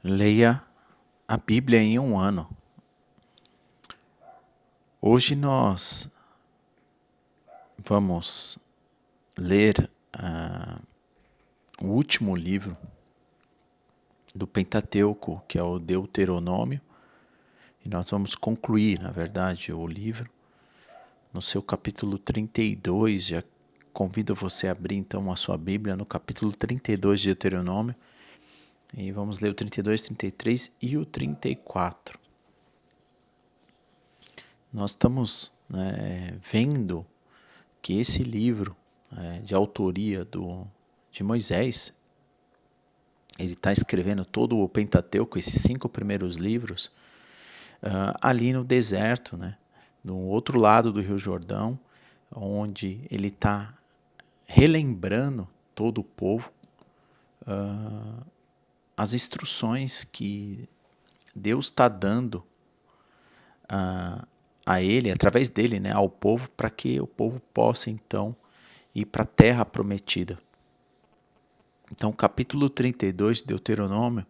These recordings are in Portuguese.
Leia a Bíblia em um ano. Hoje nós vamos ler o último livro do Pentateuco, que é o Deuteronômio, e nós vamos concluir, na verdade, o livro no seu capítulo 32. Já convido você a abrir então a sua Bíblia no capítulo 32 de Deuteronômio, e vamos ler o 32, 33 e o 34. Nós estamos vendo que esse livro de autoria de Moisés, ele está escrevendo todo o Pentateuco, esses 5 primeiros livros, ali no deserto, no outro lado do Rio Jordão, onde ele está relembrando todo o povo as instruções que Deus está dando a ele, através dele, ao povo, para que o povo possa então ir para a terra prometida. Então, o capítulo 32 de Deuteronômio,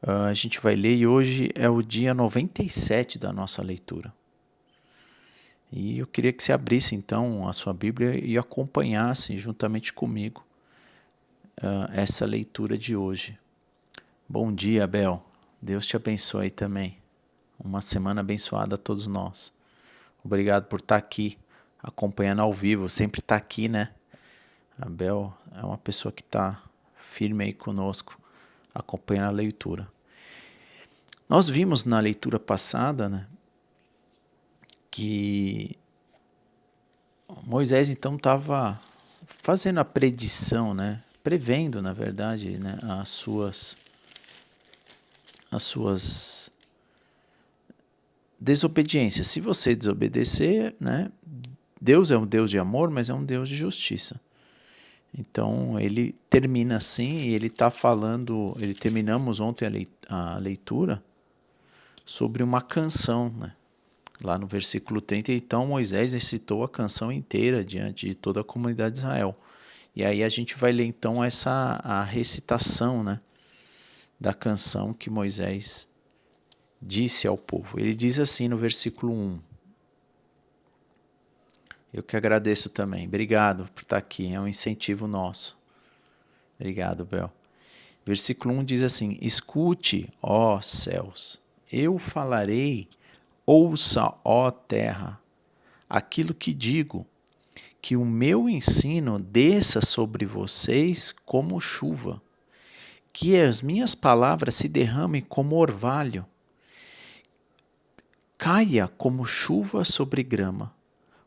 a gente vai ler, e hoje é o dia 97 da nossa leitura. E eu queria que você abrisse então a sua Bíblia e acompanhasse juntamente comigo essa leitura de hoje. Bom dia, Abel. Deus te abençoe também. Uma semana abençoada a todos nós. Obrigado por estar aqui, acompanhando ao vivo. Sempre está aqui, né? Abel é uma pessoa que está firme aí conosco, acompanhando a leitura. Nós vimos na leitura passada, que Moisés então estava fazendo a predição, prevendo, na verdade, as suas desobediências. Se você desobedecer, Deus é um Deus de amor, mas é um Deus de justiça. Então ele termina assim, e ele está falando, terminamos ontem a leitura sobre uma canção, lá no versículo 30, então Moisés recitou a canção inteira diante de toda a comunidade de Israel. E aí a gente vai ler então a recitação, da canção que Moisés disse ao povo. Ele diz assim no versículo 1. Eu que agradeço também. Obrigado por estar aqui, é um incentivo nosso. Obrigado, Bel. Versículo 1 diz assim: Escute, ó céus, eu falarei, ouça, ó terra, aquilo que digo, que o meu ensino desça sobre vocês como chuva, que as minhas palavras se derramem como orvalho, caia como chuva sobre grama,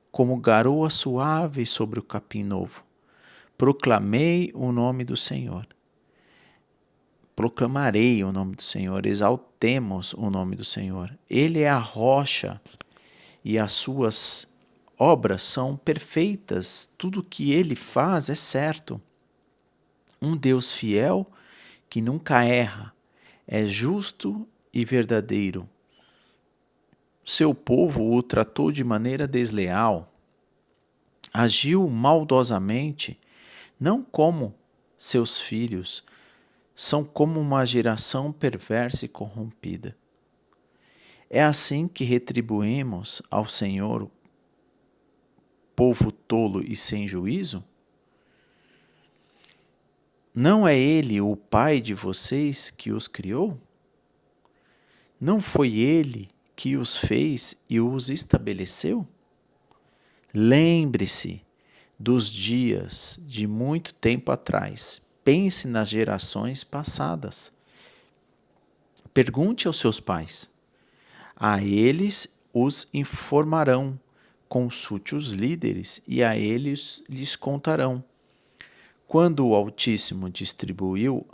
como garoa suave sobre o capim novo. Proclamei o nome do Senhor. Proclamarei o nome do Senhor, exaltemos o nome do Senhor. Ele é a rocha e as suas obras são perfeitas, tudo que ele faz é certo. Um Deus fiel que nunca erra, é justo e verdadeiro. Seu povo o tratou de maneira desleal, agiu maldosamente, não como seus filhos, são como uma geração perversa e corrompida. É assim que retribuímos ao Senhor, povo tolo e sem juízo? Não é Ele o Pai de vocês que os criou? Não foi Ele que os fez e os estabeleceu? Lembre-se dos dias de muito tempo atrás. Pense nas gerações passadas. Pergunte aos seus pais. A eles os informarão. Consulte os líderes e a eles lhes contarão. Quando o Altíssimo distribuiu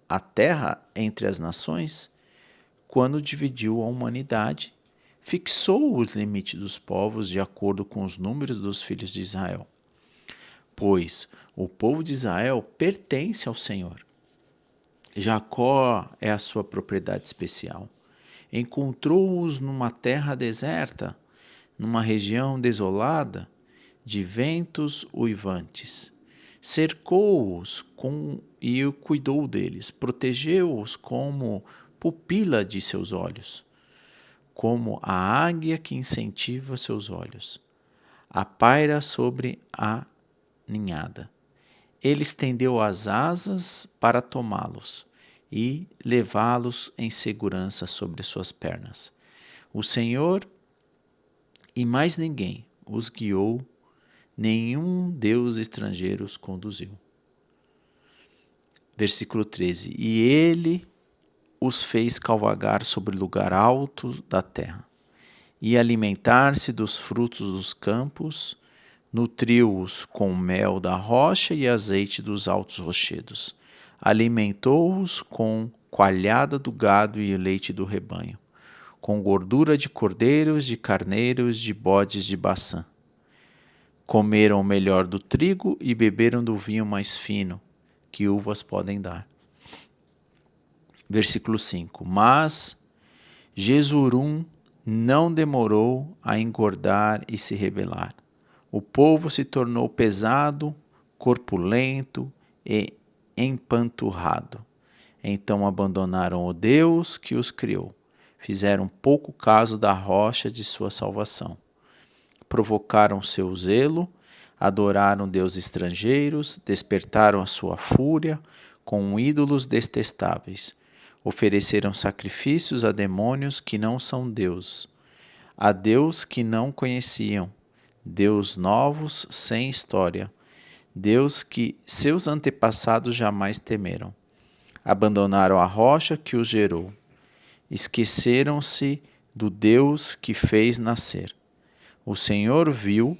a terra entre as nações, quando dividiu a humanidade, fixou os limites dos povos de acordo com os números dos filhos de Israel. Pois o povo de Israel pertence ao Senhor. Jacó é a sua propriedade especial. Encontrou-os numa terra deserta, numa região desolada, de ventos uivantes, cercou-os e cuidou deles, protegeu-os como pupila de seus olhos, como a águia que incentiva seus olhos, a paira sobre a ninhada. Ele estendeu as asas para tomá-los e levá-los em segurança sobre suas pernas. O Senhor e mais ninguém os guiou, nenhum deus estrangeiro os conduziu. Versículo 13. E ele os fez cavalgar sobre lugar alto da terra, e alimentar-se dos frutos dos campos, nutriu-os com mel da rocha e azeite dos altos rochedos. Alimentou-os com coalhada do gado e leite do rebanho, com gordura de cordeiros, de carneiros, de bodes de Baçã. Comeram o melhor do trigo e beberam do vinho mais fino, que uvas podem dar. Versículo 5. Mas Jesurum não demorou a engordar e se rebelar. O povo se tornou pesado, corpulento e empanturrado. Então abandonaram o Deus que os criou. Fizeram pouco caso da rocha de sua salvação. Provocaram seu zelo, adoraram deuses estrangeiros, despertaram a sua fúria com ídolos detestáveis. Ofereceram sacrifícios a demônios que não são Deus, a Deus que não conheciam, Deus novos sem história, Deus que seus antepassados jamais temeram. Abandonaram a rocha que os gerou. Esqueceram-se do Deus que fez nascer. O Senhor viu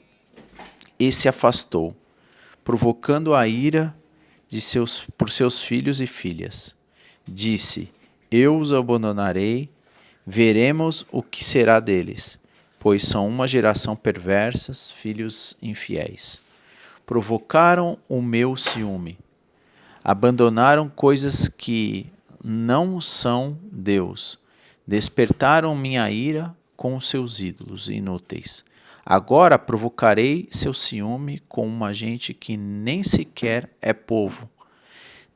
e se afastou, provocando a ira por seus filhos e filhas. Disse: Eu os abandonarei, veremos o que será deles, pois são uma geração perversa, filhos infiéis. Provocaram o meu ciúme, abandonaram coisas que não são Deus, despertaram minha ira com seus ídolos inúteis. Agora provocarei seu ciúme com uma gente que nem sequer é povo.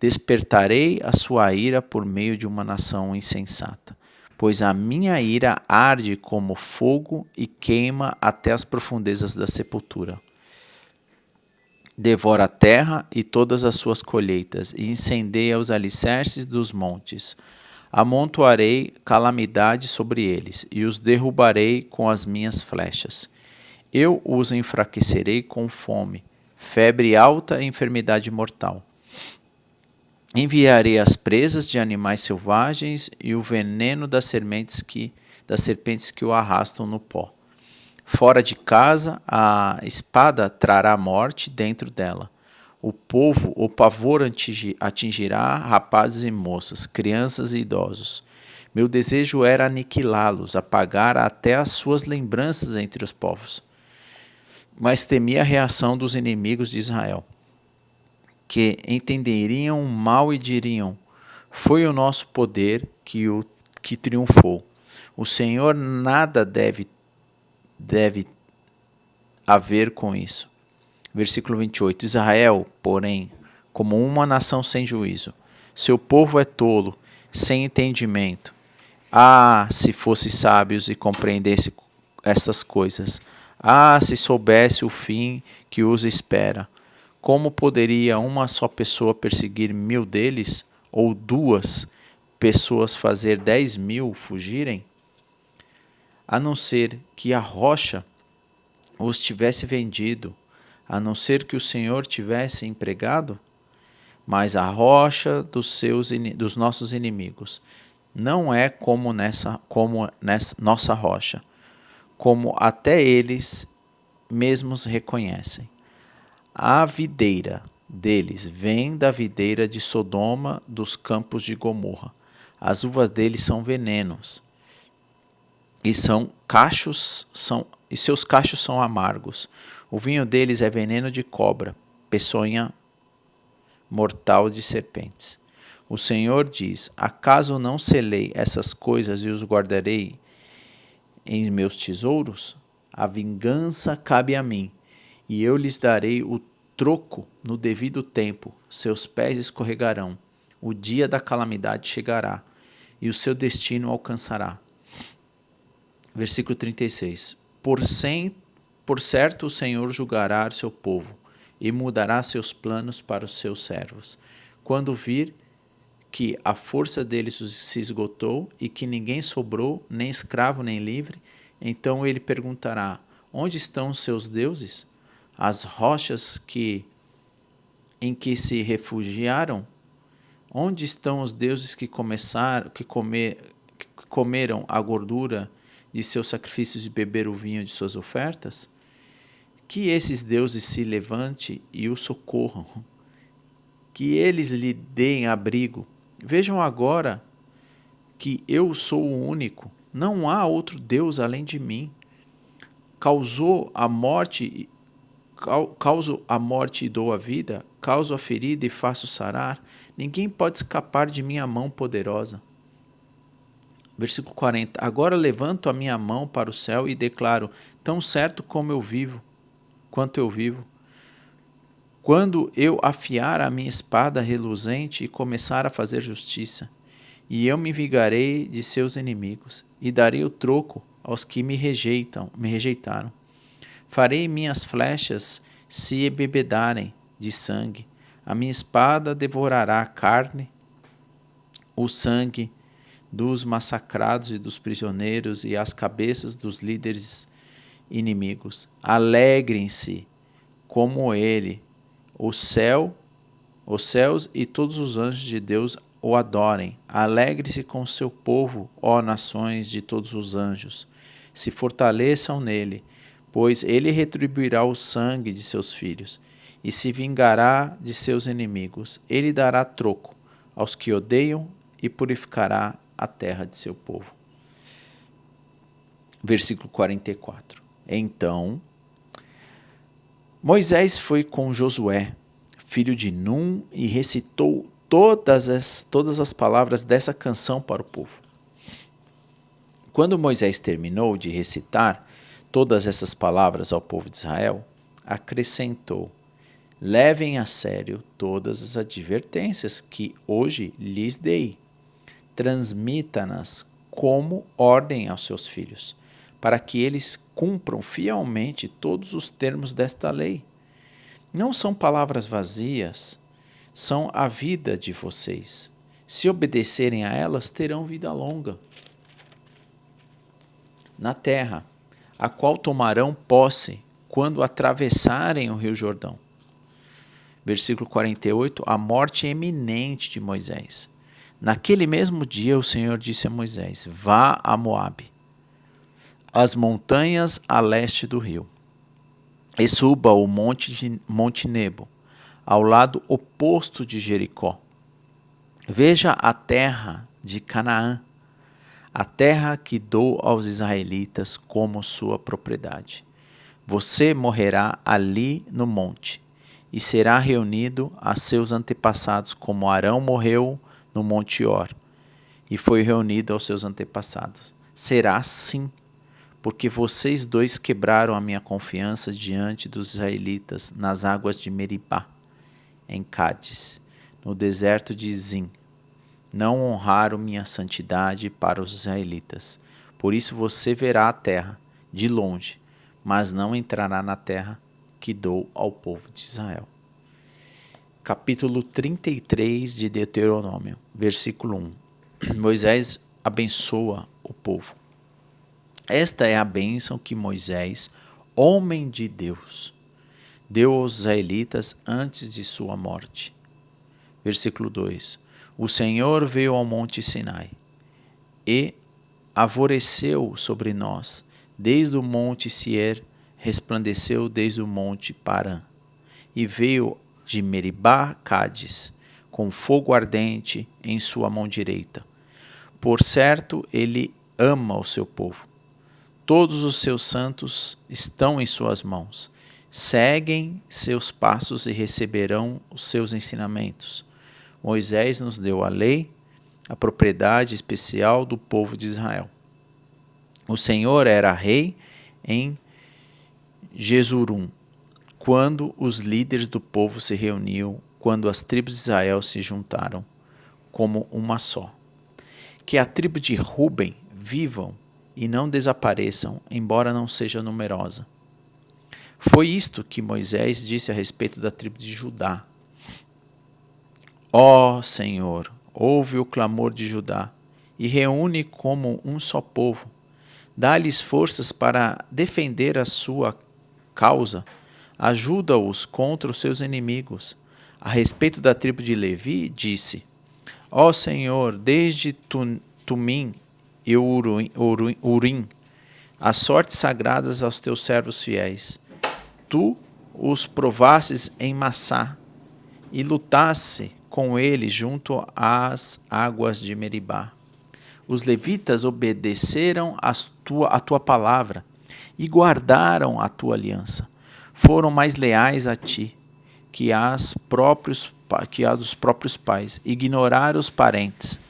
Despertarei a sua ira por meio de uma nação insensata, pois a minha ira arde como fogo e queima até as profundezas da sepultura. Devora a terra e todas as suas colheitas, e incendeia os alicerces dos montes. Amontoarei calamidade sobre eles, e os derrubarei com as minhas flechas. Eu os enfraquecerei com fome, febre alta e enfermidade mortal. Enviarei as presas de animais selvagens e o veneno das serpentes que o arrastam no pó. Fora de casa, a espada trará morte dentro dela. O pavor atingirá rapazes e moças, crianças e idosos. Meu desejo era aniquilá-los, apagar até as suas lembranças entre os povos. Mas temi a reação dos inimigos de Israel, que entenderiam o mal e diriam: foi o nosso poder que triunfou. O Senhor nada deve haver com isso. Versículo 28. Israel, porém, como uma nação sem juízo, seu povo é tolo, sem entendimento. Ah, se fosse sábios e compreendesse estas coisas. Ah, se soubesse o fim que os espera. Como poderia uma só pessoa perseguir 1000 deles? Ou 2 pessoas fazer 10.000 fugirem? A não ser que a rocha os tivesse vendido, a não ser que o Senhor tivesse empregado? Mas a rocha dos nossos inimigos não é como nessa nossa rocha, como até eles mesmos reconhecem. A videira deles vem da videira de Sodoma, dos campos de Gomorra. As uvas deles são venenos, e seus cachos são amargos. O vinho deles é veneno de cobra, peçonha mortal de serpentes. O Senhor diz: acaso não selei essas coisas e os guardarei em meus tesouros? A vingança cabe a mim, e eu lhes darei o troco no devido tempo, seus pés escorregarão, o dia da calamidade chegará, e o seu destino alcançará. Versículo 36. Por certo o Senhor julgará o seu povo, e mudará seus planos para os seus servos. Quando vir que a força deles se esgotou e que ninguém sobrou, nem escravo nem livre, então ele perguntará: onde estão os seus deuses? As rochas em que se refugiaram? Onde estão os deuses que comeram a gordura de seus sacrifícios e beberam o vinho de suas ofertas? Que esses deuses se levantem e o socorram, que eles lhe deem abrigo. Vejam agora que eu sou o único, não há outro Deus além de mim. Causo a morte e dou a vida, causo a ferida e faço sarar. Ninguém pode escapar de minha mão poderosa. Versículo 40. Agora levanto a minha mão para o céu e declaro: tão certo como eu vivo, quanto eu vivo, quando eu afiar a minha espada reluzente e começar a fazer justiça, e eu me vingarei de seus inimigos, e darei o troco aos que me rejeitaram. Farei minhas flechas se embebedarem de sangue, a minha espada devorará a carne, o sangue dos massacrados e dos prisioneiros e as cabeças dos líderes inimigos. Alegrem-se como ele, os céus e todos os anjos de Deus o adorem. Alegre-se com seu povo, ó nações de todos os anjos. Se fortaleçam nele, pois ele retribuirá o sangue de seus filhos e se vingará de seus inimigos. Ele dará troco aos que odeiam e purificará a terra de seu povo. Versículo 44. Então Moisés foi com Josué, filho de Num, e recitou todas as palavras dessa canção para o povo. Quando Moisés terminou de recitar todas essas palavras ao povo de Israel, acrescentou: levem a sério todas as advertências que hoje lhes dei. Transmita-nas como ordem aos seus filhos, para que eles cumpram fielmente todos os termos desta lei. Não são palavras vazias, são a vida de vocês. Se obedecerem a elas, terão vida longa na terra, a qual tomarão posse quando atravessarem o rio Jordão. Versículo 48, a morte eminente de Moisés. Naquele mesmo dia o Senhor disse a Moisés: vá a Moabe, as montanhas a leste do rio, e suba o monte Nebo, ao lado oposto de Jericó. Veja a terra de Canaã, a terra que dou aos israelitas como sua propriedade. Você morrerá ali no monte, e será reunido a seus antepassados, como Arão morreu no monte Hor, e foi reunido aos seus antepassados. Será assim, porque vocês dois quebraram a minha confiança diante dos israelitas nas águas de Meribá, em Cádiz, no deserto de Zim. Não honraram minha santidade para os israelitas. Por isso você verá a terra de longe, mas não entrará na terra que dou ao povo de Israel. Capítulo 33 de Deuteronômio, versículo 1. Moisés abençoa o povo. Esta é a bênção que Moisés, homem de Deus, deu aos israelitas antes de sua morte. Versículo 2. O Senhor veio ao monte Sinai e arvoreceu sobre nós, desde o monte Sier, resplandeceu desde o monte Parã, e veio de Meribá Cádiz, com fogo ardente em sua mão direita. Por certo, ele ama o seu povo. Todos os seus santos estão em suas mãos. Seguem seus passos e receberão os seus ensinamentos. Moisés nos deu a lei, a propriedade especial do povo de Israel. O Senhor era rei em Jesurum, quando os líderes do povo se reuniam, quando as tribos de Israel se juntaram como uma só. Que a tribo de Ruben vivam e não desapareçam, embora não seja numerosa. Foi isto que Moisés disse a respeito da tribo de Judá. Ó Senhor, ouve o clamor de Judá e reúne como um só povo. Dá-lhes forças para defender a sua causa. Ajuda-os contra os seus inimigos. A respeito da tribo de Levi, disse: Ó Senhor, desde Tumim e Urim, as sortes sagradas aos teus servos fiéis. Tu os provastes em Massá e lutaste com eles junto às águas de Meribá. Os levitas obedeceram a tua palavra e guardaram a tua aliança. Foram mais leais a ti que a dos próprios pais. Ignoraram os parentes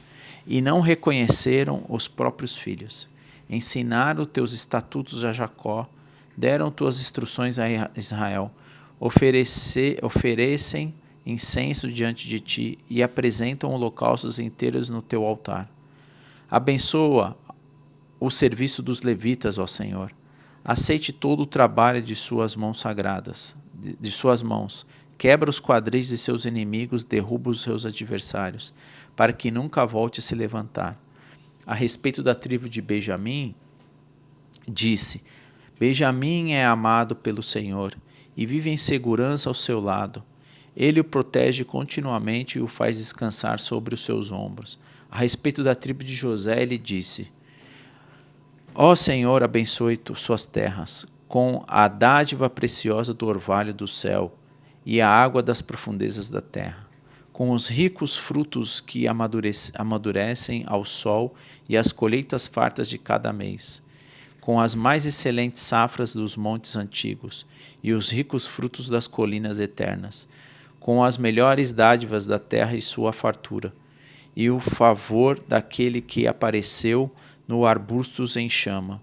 e não reconheceram os próprios filhos. Ensinaram teus estatutos a Jacó, deram tuas instruções a Israel. Oferecem incenso diante de ti e apresentam holocaustos inteiros no teu altar. Abençoa o serviço dos levitas, ó Senhor. Aceite todo o trabalho de suas mãos sagradas, de suas mãos. Quebra os quadris de seus inimigos, derruba os seus adversários, para que nunca volte a se levantar. A respeito da tribo de Benjamim, disse: Benjamim é amado pelo Senhor e vive em segurança ao seu lado. Ele o protege continuamente e o faz descansar sobre os seus ombros. A respeito da tribo de José, ele disse: Ó Senhor, abençoe suas terras, com a dádiva preciosa do orvalho do céu e a água das profundezas da terra, com os ricos frutos que amadurecem ao sol e as colheitas fartas de cada mês, com as mais excelentes safras dos montes antigos e os ricos frutos das colinas eternas, com as melhores dádivas da terra e sua fartura, e o favor daquele que apareceu no arbustos em chama.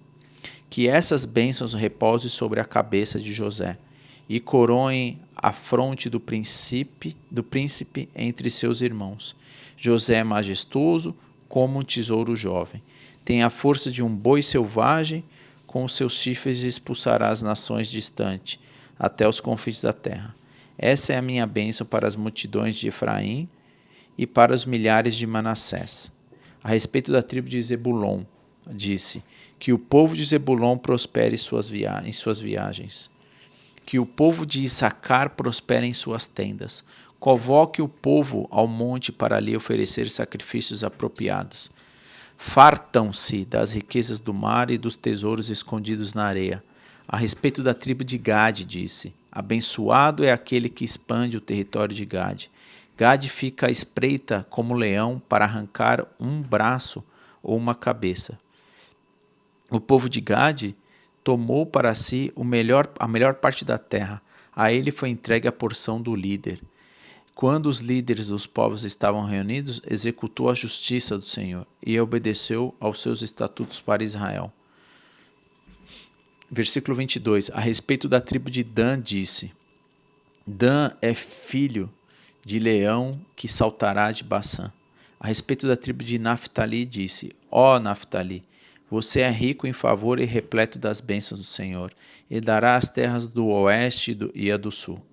Que essas bênçãos repousem sobre a cabeça de José e coroem a fronte do príncipe entre seus irmãos. José é majestoso como um tesouro jovem. Tem a força de um boi selvagem, com os seus chifres expulsará as nações distantes, até os confins da terra. Essa é a minha bênção para as multidões de Efraim e para os milhares de Manassés. A respeito da tribo de Zebulon, disse: que o povo de Zebulon prospere em suas viagens. Que o povo de Issacar prospere em suas tendas. Convoque o povo ao monte para lhe oferecer sacrifícios apropriados. Fartam-se das riquezas do mar e dos tesouros escondidos na areia. A respeito da tribo de Gade, disse: abençoado é aquele que expande o território de Gade. Gade fica à espreita como leão para arrancar um braço ou uma cabeça. O povo de Gade tomou para si a melhor parte da terra. A ele foi entregue a porção do líder. Quando os líderes dos povos estavam reunidos, executou a justiça do Senhor e obedeceu aos seus estatutos para Israel. Versículo 22. A respeito da tribo de Dan, disse: Dan é filho de leão que saltará de Baçã. A respeito da tribo de Naftali, disse: Ó Naftali, você é rico em favor e repleto das bênçãos do Senhor, e dará as terras do oeste e a do sul.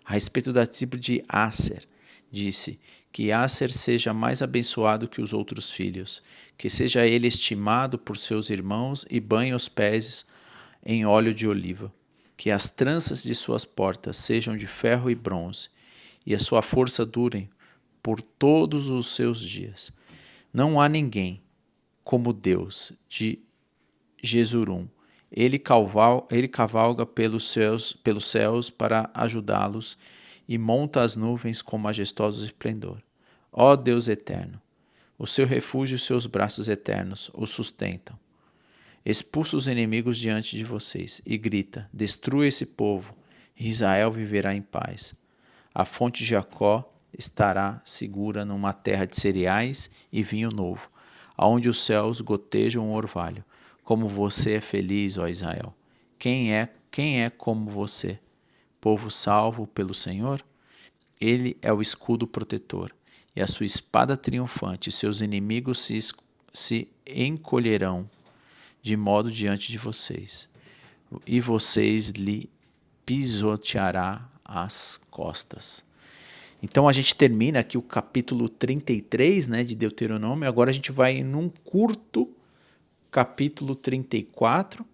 A respeito da tribo de Aser, disse: que Aser seja mais abençoado que os outros filhos, que seja ele estimado por seus irmãos e banhe os pés em óleo de oliva, que as tranças de suas portas sejam de ferro e bronze, e a sua força dure por todos os seus dias. Não há ninguém como Deus de Jesurum. Ele cavalga pelos céus para ajudá-los e monta as nuvens com majestoso esplendor. Ó Deus eterno, o seu refúgio e os seus braços eternos o sustentam. Expulsa os inimigos diante de vocês e grita: destrua esse povo, e Israel viverá em paz. A fonte de Jacó estará segura numa terra de cereais e vinho novo, aonde os céus gotejam o orvalho. Como você é feliz, ó Israel! Quem é como você? povo salvo pelo Senhor? Ele é o escudo protetor e a sua espada triunfante. Seus inimigos se encolherão de modo diante de vocês, e vocês lhe pisoteará as costas. Então a gente termina aqui o capítulo 33, né, de Deuteronômio. Agora a gente vai num curto capítulo 34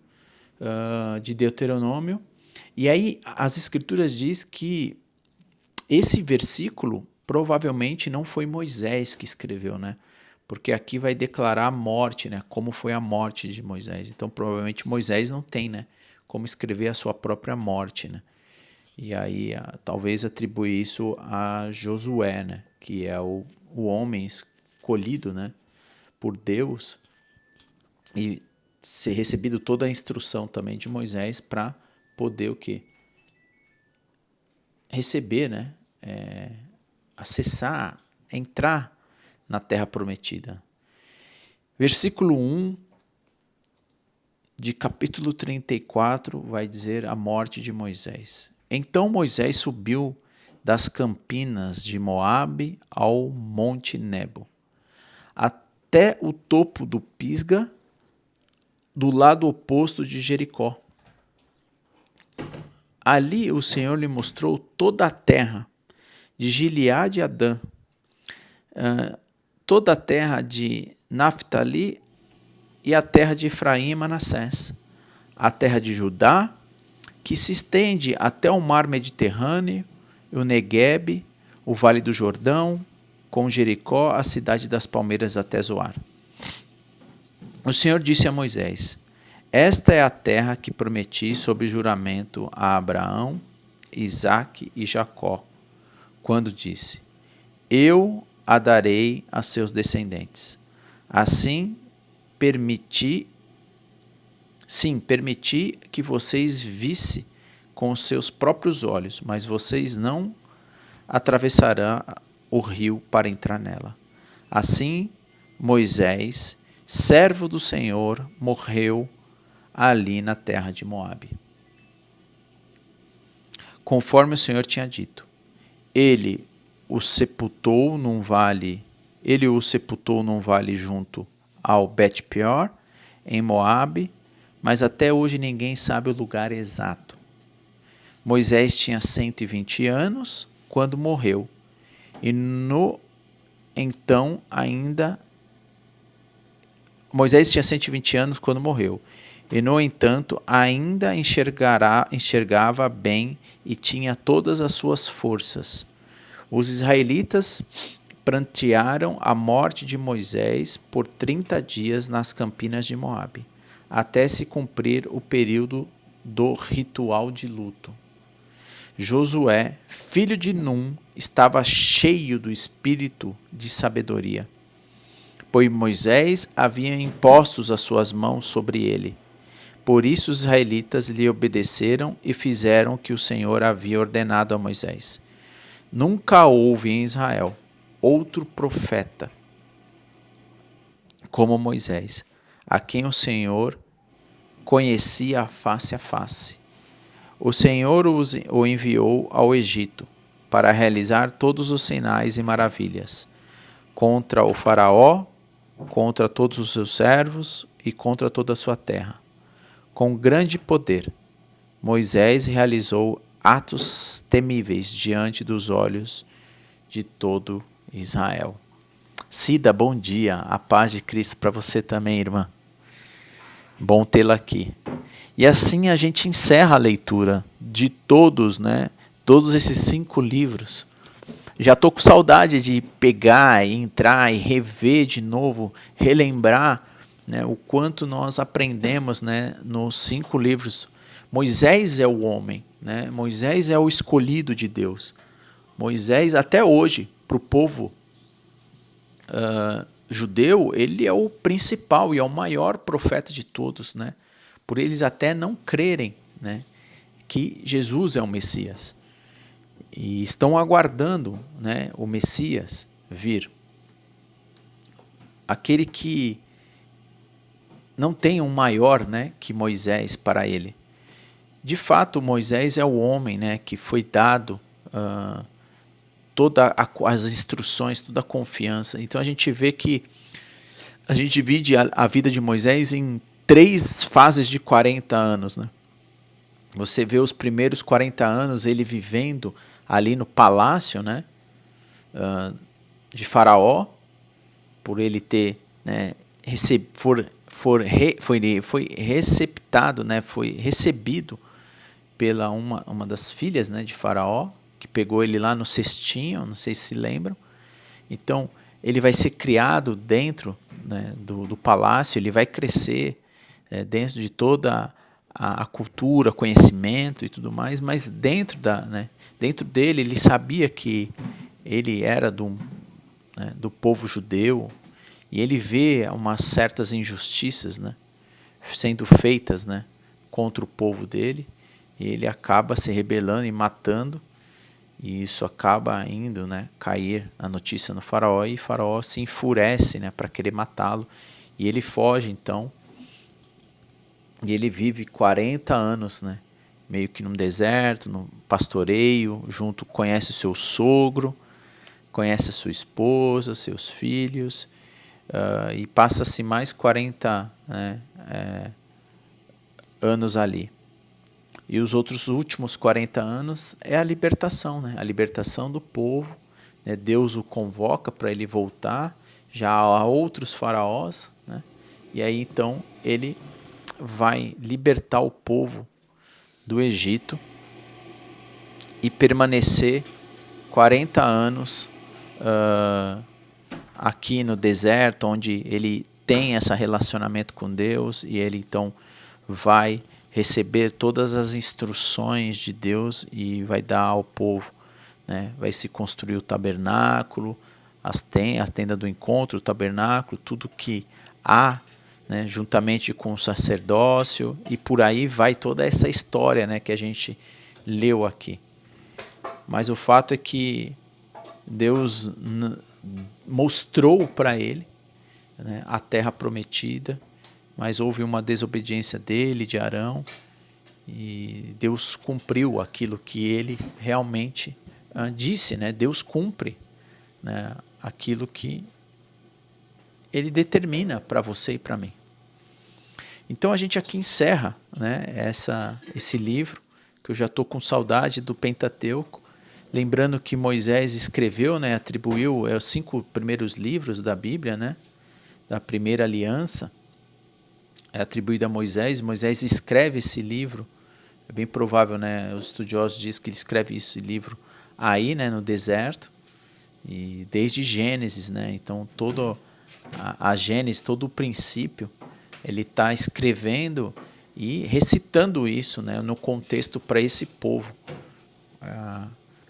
de Deuteronômio. E aí as escrituras diz que esse versículo provavelmente não foi Moisés que escreveu, né? Porque aqui vai declarar a morte, né? Como foi a morte de Moisés. Então provavelmente Moisés não tem, né, como escrever a sua própria morte, né? E aí talvez atribuir isso a Josué, né, que é o homem escolhido, né, por Deus, e ser recebido toda a instrução também de Moisés para poder o quê? Receber, né, acessar, entrar na terra prometida. Versículo 1 de capítulo 34 vai dizer a morte de Moisés. Então Moisés subiu das campinas de Moabe ao monte Nebo, até o topo do Pisga, do lado oposto de Jericó. Ali o Senhor lhe mostrou toda a terra, de Gileade a Dan, toda a terra de Naftali e a terra de Efraim e Manassés, a terra de Judá, que se estende até o mar Mediterrâneo, o Neguebe, o vale do Jordão, com Jericó, a cidade das palmeiras até Zoar. O Senhor disse a Moisés: esta é a terra que prometi sob juramento a Abraão, Isaque e Jacó, quando disse: eu a darei a seus descendentes. Assim permiti que vocês vissem com os seus próprios olhos, mas vocês não atravessarão o rio para entrar nela. Assim, Moisés, servo do Senhor, morreu ali na terra de Moabe, conforme o Senhor tinha dito. Ele o sepultou num vale junto ao Bet-peor, em Moabe, mas até hoje ninguém sabe o lugar exato. Moisés tinha 120 anos quando morreu, e Moisés tinha 120 anos quando morreu, e no entanto ainda enxergava bem e tinha todas as suas forças. Os israelitas prantearam a morte de Moisés por 30 dias nas campinas de Moabe, até se cumprir o período do ritual de luto. Josué, filho de Num, estava cheio do espírito de sabedoria, pois Moisés havia imposto as suas mãos sobre ele. Por isso os israelitas lhe obedeceram e fizeram o que o Senhor havia ordenado a Moisés. Nunca houve em Israel outro profeta como Moisés, a quem o Senhor conhecia face a face. O Senhor o enviou ao Egito para realizar todos os sinais e maravilhas contra o faraó, contra todos os seus servos e contra toda a sua terra. Com grande poder, Moisés realizou atos temíveis diante dos olhos de todo Israel. Cida, bom dia. A paz de Cristo para você também, irmã. Bom tê-la aqui. E assim a gente encerra a leitura de todos, né? Todos esses 5 livros. Já estou com saudade de pegar e entrar e rever de novo, relembrar, né, o quanto nós aprendemos, né, nos 5 livros. Moisés é o homem, né? Moisés é o escolhido de Deus. Moisés, até hoje, para o povo judeu, ele é o principal e é o maior profeta de todos, né? Por eles até não crerem, né, que Jesus é o Messias. E estão aguardando, né, o Messias vir. Aquele que não tem um maior, né, que Moisés para ele. de fato, Moisés é o homem, né, que foi dado todas as instruções, toda a confiança. Então a gente vê que a gente divide a vida de Moisés em 3 fases de 40 anos. Né? Você vê os primeiros 40 anos ele vivendo ali no palácio, né, de Faraó, por ele ter, né, foi receptado, né, foi recebido pela uma das filhas, né, de Faraó, que pegou ele lá no cestinho, não sei se lembram. Então, ele vai ser criado dentro, né, do palácio, ele vai crescer dentro de toda a cultura, conhecimento e tudo mais, mas dentro dele ele sabia que ele era do povo judeu, e ele vê umas certas injustiças, né, sendo feitas, né, contra o povo dele, e ele acaba se rebelando e matando, e isso acaba indo, né, cair a notícia no faraó, e o faraó se enfurece, né, para querer matá-lo, e ele foge então, e ele vive 40 anos, né, meio que num deserto, no pastoreio, conhece o seu sogro, conhece a sua esposa, seus filhos, e passa-se mais 40, né, anos ali. E os outros últimos 40 anos é a libertação, né? A libertação do povo. Né? Deus o convoca para ele voltar, já há outros faraós, né? E aí então ele vai libertar o povo do Egito e permanecer 40 anos aqui no deserto, onde ele tem esse relacionamento com Deus, e ele então vai receber todas as instruções de Deus e vai dar ao povo, né? Vai se construir o tabernáculo, a tenda do encontro, o tabernáculo, tudo que há, né, juntamente com o sacerdócio, e por aí vai toda essa história, né, que a gente leu aqui. Mas o fato é que Deus mostrou para ele, né, a terra prometida, mas houve uma desobediência dele, de Arão, e Deus cumpriu aquilo que ele realmente disse, né? Deus cumpre, né, aquilo que ele determina para você e para mim. Então a gente aqui encerra, né, esse livro, que eu já estou com saudade do Pentateuco, lembrando que Moisés escreveu, né, atribuiu os 5 primeiros livros da Bíblia, né, da primeira aliança, é atribuído a Moisés. Moisés escreve esse livro, é bem provável, né? Os estudiosos dizem que ele escreve esse livro aí, né, no deserto, e desde Gênesis, né? Então todo a Gênesis, todo o princípio, ele está escrevendo e recitando isso, né, no contexto para esse povo,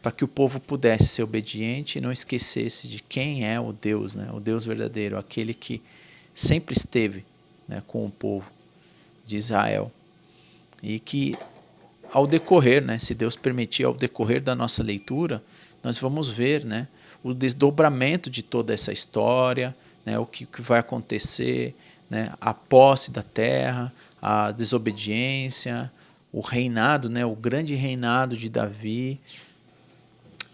para que o povo pudesse ser obediente e não esquecesse de quem é o Deus, né, o Deus verdadeiro, aquele que sempre esteve, né, com o povo de Israel, e que ao decorrer, né, se Deus permitir, ao decorrer da nossa leitura, nós vamos ver, né, o desdobramento de toda essa história, né, o que vai acontecer, né, a posse da terra, a desobediência, o reinado, né, o grande reinado de Davi,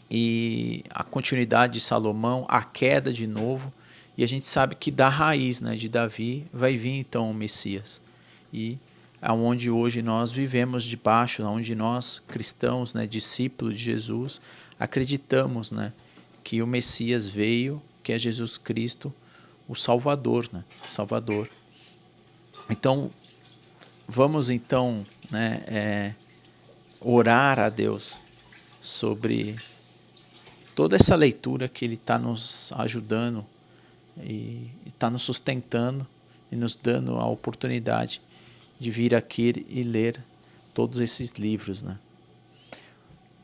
e a continuidade de Salomão, a queda de novo. E a gente sabe que da raiz, né, de Davi vai vir então o Messias. E aonde hoje nós vivemos debaixo, onde nós cristãos, né, discípulos de Jesus, acreditamos, né, que o Messias veio, que é Jesus Cristo, o Salvador, né, Salvador. Então vamos então, né, orar a Deus sobre toda essa leitura que Ele está nos ajudando e está nos sustentando e nos dando a oportunidade de vir aqui e ler todos esses livros, né?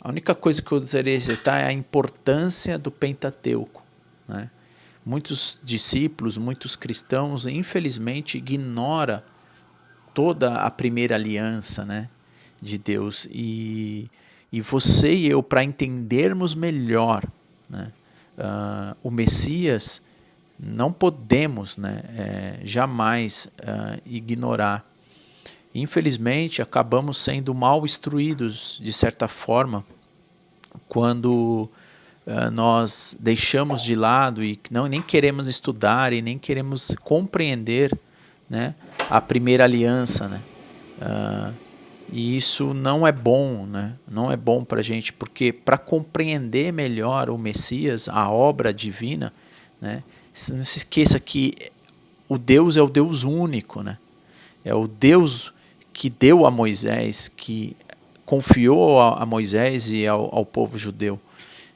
A única coisa que eu gostaria de citar é a importância do Pentateuco, né? Muitos discípulos, muitos cristãos, infelizmente, ignoram toda a primeira aliança, né, de Deus. E você e eu, para entendermos melhor, né, o Messias, não podemos, né, jamais ignorar Infelizmente, acabamos sendo mal instruídos, de certa forma, quando nós deixamos de lado e nem queremos estudar e nem queremos compreender, né, a primeira aliança, né? E isso não é bom, né? Não é bom para a gente, porque para compreender melhor o Messias, a obra divina, né, não se esqueça que o Deus é o Deus único, né? É o Deus que deu a Moisés, que confiou a Moisés e ao povo judeu.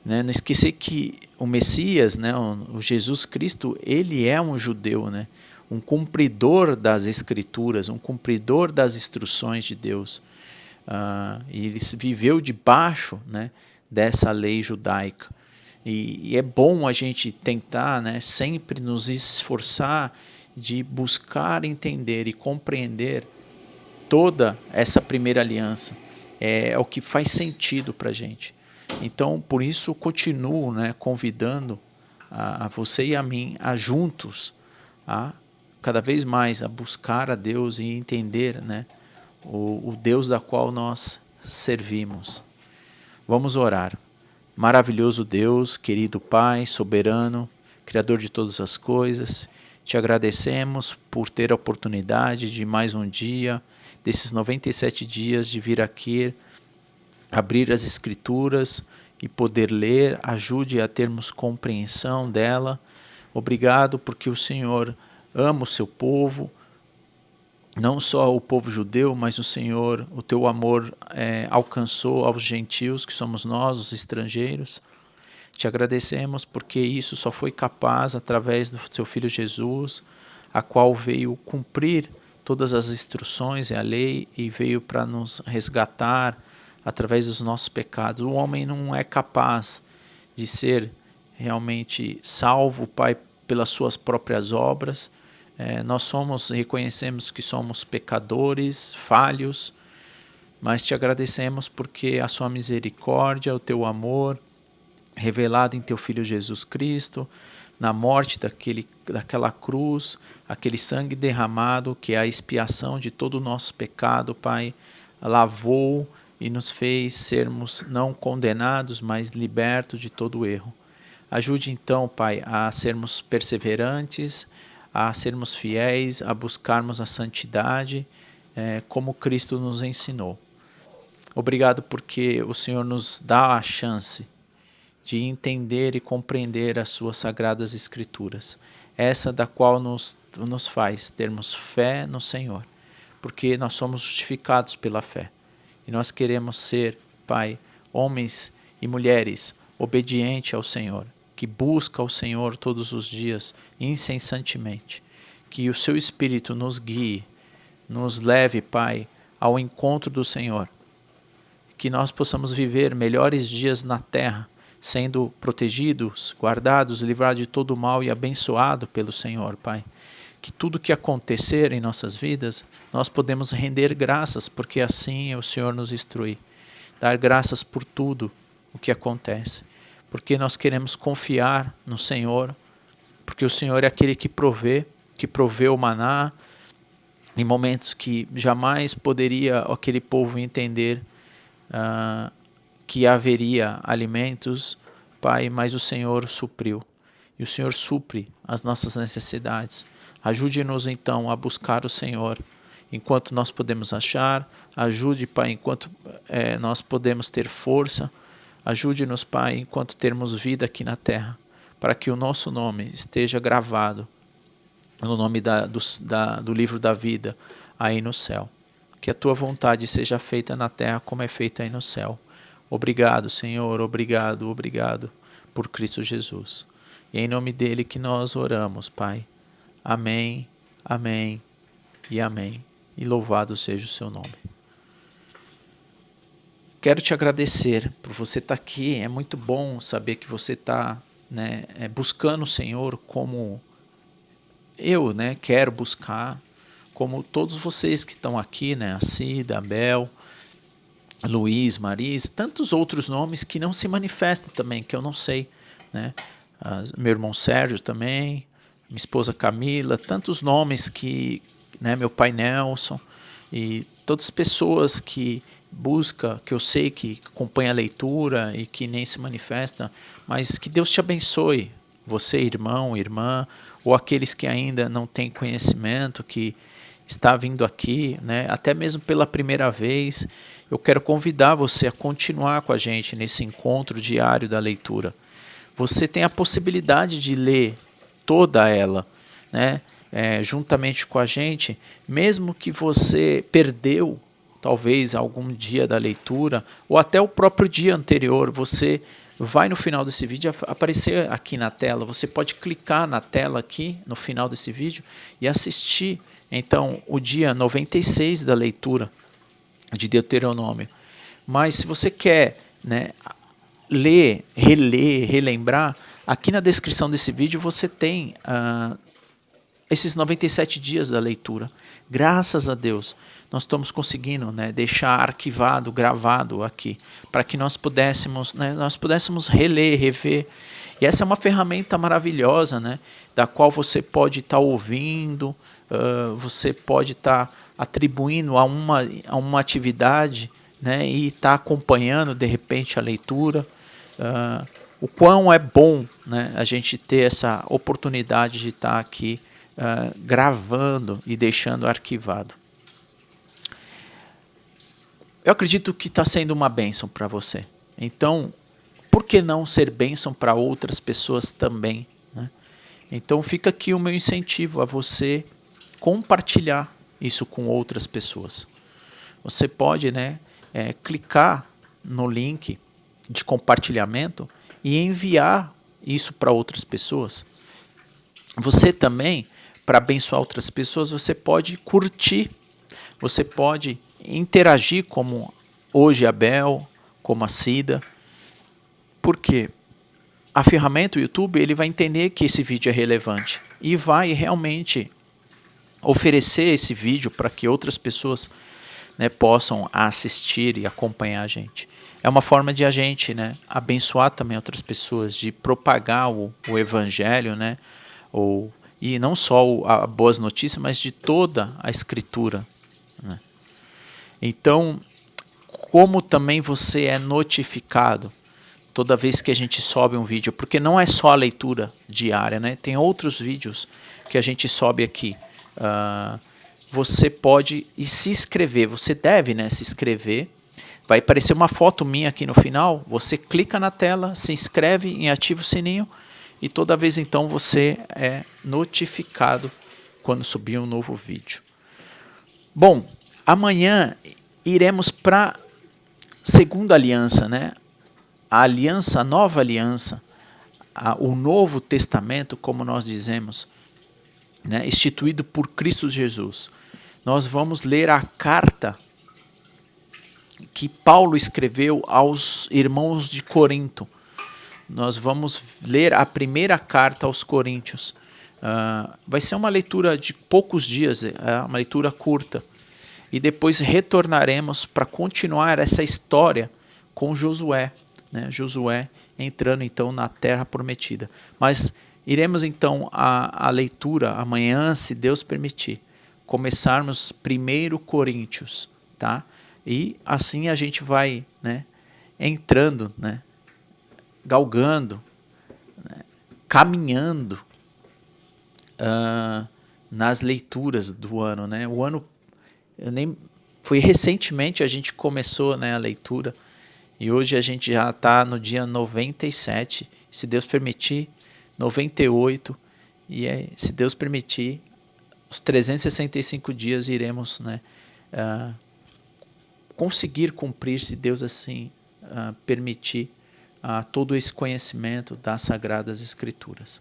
Né? Não esquecer que o Messias, né, o Jesus Cristo, ele é um judeu, né? Um cumpridor das Escrituras, um cumpridor das instruções de Deus. E ele viveu debaixo, né, dessa lei judaica. E é bom a gente tentar, né, sempre nos esforçar de buscar entender e compreender toda essa primeira aliança. É o que faz sentido para a gente. Então, por isso, continuo, né, convidando a você e a mim a juntos, cada vez mais a buscar a Deus e entender, né, o Deus da qual nós servimos. Vamos orar. Maravilhoso Deus, querido Pai, soberano, Criador de todas as coisas, te agradecemos por ter a oportunidade de mais um dia, desses 97 dias, de vir aqui, abrir as Escrituras e poder ler, ajude a termos compreensão dela. Obrigado porque o Senhor ama o seu povo, não só o povo judeu, mas o Senhor, o teu amor alcançou aos gentios, que somos nós, os estrangeiros. Te agradecemos porque isso só foi capaz através do seu Filho Jesus, a qual veio cumprir todas as instruções e a lei e veio para nos resgatar através dos nossos pecados. O homem não é capaz de ser realmente salvo, Pai, pelas suas próprias obras. Nós reconhecemos que somos pecadores, falhos, mas te agradecemos porque a sua misericórdia, o teu amor, revelado em teu Filho Jesus Cristo, na morte daquela cruz, aquele sangue derramado que é a expiação de todo o nosso pecado, Pai, lavou e nos fez sermos não condenados, mas libertos de todo o erro. Ajude então, Pai, a sermos perseverantes, a sermos fiéis, a buscarmos a santidade, como Cristo nos ensinou. Obrigado porque o Senhor nos dá a chance de entender e compreender as suas sagradas Escrituras, essa da qual nos faz termos fé no Senhor, porque nós somos justificados pela fé. E nós queremos ser, Pai, homens e mulheres obedientes ao Senhor, que busca o Senhor todos os dias, incessantemente. Que o seu Espírito nos guie, nos leve, Pai, ao encontro do Senhor. Que nós possamos viver melhores dias na terra, sendo protegidos, guardados, livrados de todo o mal e abençoados pelo Senhor, Pai. Que tudo que acontecer em nossas vidas, nós podemos render graças, porque assim o Senhor nos instrui. Dar graças por tudo o que acontece, porque nós queremos confiar no Senhor, porque o Senhor é aquele que proveu o maná, em momentos que jamais poderia aquele povo entender que haveria alimentos, Pai, mas o Senhor supriu. E o Senhor supre as nossas necessidades. Ajude-nos então a buscar o Senhor enquanto nós podemos achar. Ajude, Pai, enquanto nós podemos ter força. Ajude-nos, Pai, enquanto termos vida aqui na terra, para que o nosso nome esteja gravado no nome do livro da vida aí no céu. Que a tua vontade seja feita na terra como é feita aí no céu. Obrigado, Senhor, obrigado, obrigado por Cristo Jesus. E é em nome dele que nós oramos, Pai. Amém, amém e amém. E louvado seja o seu nome. Quero te agradecer por você estar aqui. É muito bom saber que você está, né, buscando o Senhor como eu, né, quero buscar, como todos vocês que estão aqui, né, a Cida, a Bel, Luiz, Marisa, tantos outros nomes que não se manifestam também, que eu não sei, né? Meu irmão Sérgio também, minha esposa Camila, tantos nomes que, né, meu pai Nelson, e todas as pessoas que busca, que eu sei que acompanha a leitura e que nem se manifesta, mas que Deus te abençoe, você, irmão, irmã, ou aqueles que ainda não têm conhecimento, que está vindo aqui, né, até mesmo pela primeira vez. Eu quero convidar você a continuar com a gente nesse encontro diário da leitura. Você tem a possibilidade de ler toda ela, né, juntamente com a gente, mesmo que você perdeu talvez algum dia da leitura, ou até o próprio dia anterior, você vai no final desse vídeo aparecer aqui na tela, você pode clicar na tela aqui no final desse vídeo e assistir então o dia 96 da leitura de Deuteronômio. Mas se você quer, né, ler, reler, relembrar, aqui na descrição desse vídeo você tem esses 97 dias da leitura. Graças a Deus, nós estamos conseguindo, né, deixar arquivado, gravado aqui, para que nós pudéssemos reler, rever. E essa é uma ferramenta maravilhosa, né, da qual você pode estar ouvindo, você pode estar atribuindo a uma atividade, né, e estar acompanhando, de repente, a leitura. O quão é bom, né, a gente ter essa oportunidade de estar aqui gravando e deixando arquivado. Eu acredito que está sendo uma bênção para você. Então, por que não ser bênção para outras pessoas também, né? Então fica aqui o meu incentivo a você compartilhar isso com outras pessoas. Você pode, né, clicar no link de compartilhamento e enviar isso para outras pessoas. Você também, para abençoar outras pessoas, você pode curtir, você pode interagir como hoje a Bel, como a Cida. Por quê? A ferramenta, o YouTube, ele vai entender que esse vídeo é relevante e vai realmente oferecer esse vídeo para que outras pessoas, né, possam assistir e acompanhar a gente. É uma forma de a gente, né, abençoar também outras pessoas, de propagar o evangelho, né, e não só a boas notícias, mas de toda a escritura, né. Então, como também você é notificado toda vez que a gente sobe um vídeo, porque não é só a leitura diária, né? Tem outros vídeos que a gente sobe aqui. Você pode se inscrever, você deve, né, se inscrever. Vai aparecer uma foto minha aqui no final, você clica na tela, se inscreve e ativa o sininho e toda vez então você é notificado quando subir um novo vídeo. Bom, amanhã iremos para a segunda aliança, né? A aliança, a nova aliança, o Novo Testamento, como nós dizemos, né, instituído por Cristo Jesus. Nós vamos ler a carta que Paulo escreveu aos irmãos de Corinto. Nós vamos ler a primeira carta aos Coríntios. Vai ser uma leitura de poucos dias, uma leitura curta. E depois retornaremos para continuar essa história com Josué, né? Josué entrando então na terra prometida. Mas iremos então a leitura amanhã, se Deus permitir, começarmos 1 Coríntios, tá? E assim a gente vai, né, entrando, né, galgando, né, caminhando nas leituras do ano, né? O ano foi recentemente a gente começou, né, a leitura e hoje a gente já está no dia 97, se Deus permitir, 98 e se Deus permitir, os 365 dias iremos, né, conseguir cumprir, se Deus assim permitir, todo esse conhecimento das Sagradas Escrituras.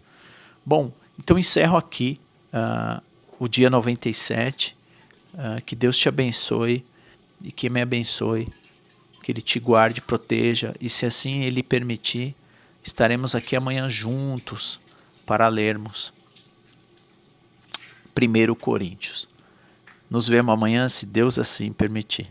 Bom, então encerro aqui o dia 97. Que Deus te abençoe e que me abençoe, que Ele te guarde, proteja e se assim Ele permitir, estaremos aqui amanhã juntos para lermos 1 Coríntios. Nos vemos amanhã, se Deus assim permitir.